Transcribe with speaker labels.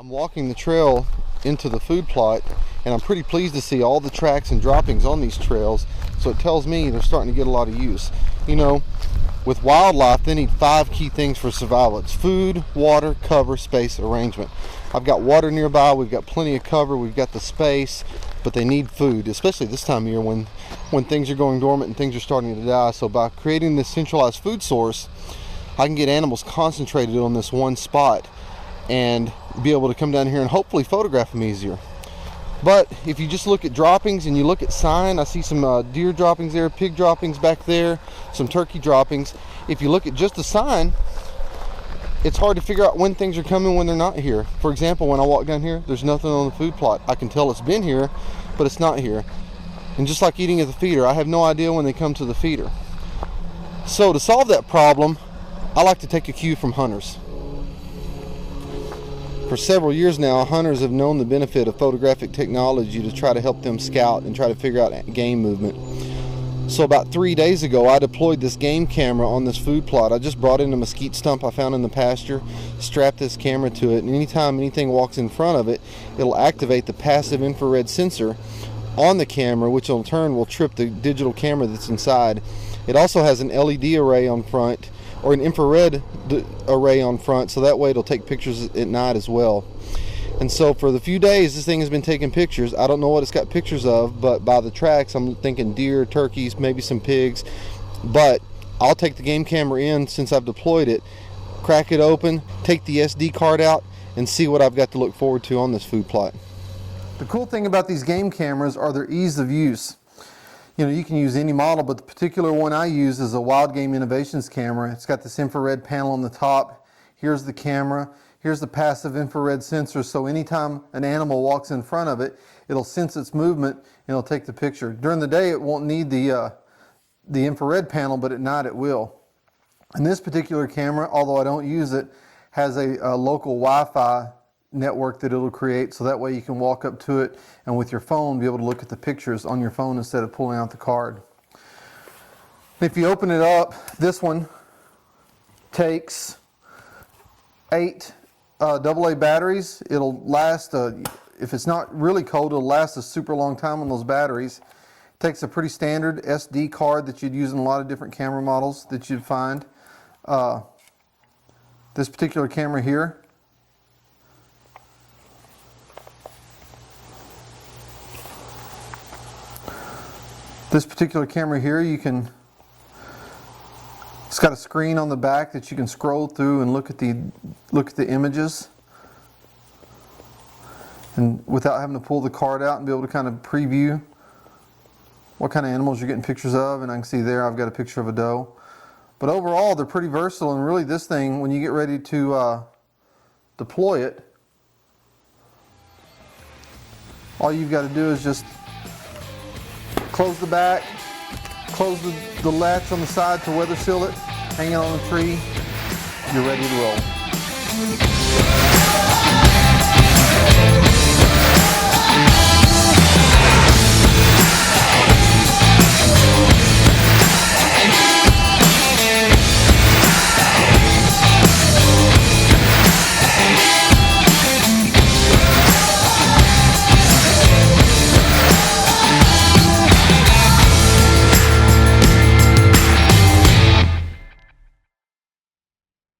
Speaker 1: I'm walking the trail into the food plot, and I'm pretty pleased to see all the tracks and droppings on these trails, so it tells me they're starting to get a lot of use. You know, with wildlife, they need 5 key things for survival. It's food, water, cover, space, arrangement. I've got water nearby, we've got plenty of cover, we've got the space, but they need food, especially this time of year when things are going dormant and things are starting to die. So by creating this centralized food source, I can get animals concentrated on this one spot and be able to come down here and hopefully photograph them easier. But if you just look at droppings and you look at sign, I see some deer droppings there, pig droppings back there, some turkey droppings. If you look at just the sign, it's hard to figure out when things are coming when they're not here. For example, when I walk down here, there's nothing on the food plot. I can tell it's been here, but it's not here. And just like eating at the feeder, I have no idea when they come to the feeder. So to solve that problem, I like to take a cue from hunters. For several years now, hunters have known the benefit of photographic technology to try to help them scout and try to figure out game movement. So about 3 days ago, I deployed this game camera on this food plot. I just brought in a mesquite stump I found in the pasture, strapped this camera to it, and anytime anything walks in front of it, it'll activate the passive infrared sensor on the camera, which in turn will trip the digital camera that's inside. It also has an LED array on front, or an infrared array on front, so that way it'll take pictures at night as well. And so for the few days this thing has been taking pictures. I don't know what it's got pictures of, but by the tracks I'm thinking deer, turkeys, maybe some pigs. But I'll take the game camera in since I've deployed it, crack it open, take the SD card out, and see what I've got to look forward to on this food plot. The cool thing about these game cameras are their ease of use. You know, you can use any model, but the particular one I use is a Wild Game Innovations camera. It's got this infrared panel on the top. Here's the camera. Here's the passive infrared sensor, so anytime an animal walks in front of it, it'll sense its movement and it'll take the picture. During the day, it won't need the infrared panel, but at night it will. And this particular camera, although I don't use it, has a local Wi-Fi network that it'll create, so that way you can walk up to it and with your phone be able to look at the pictures on your phone instead of pulling out the card. If you open it up, this one takes 8 AA batteries. It'll last, if it's not really cold, it'll last a super long time on those batteries. It takes a pretty standard SD card that you'd use in a lot of different camera models that you'd find. This particular camera here, it's got a screen on the back that you can scroll through and look at the images, and without having to pull the card out and be able to kind of preview what kind of animals you're getting pictures of. And I can see there I've got a picture of a doe. But overall, they're pretty versatile, and really this thing, when you get ready to deploy it, all you've got to do is just close the back, close the latch on the side to weather seal it, hang it on the tree, you're ready to roll.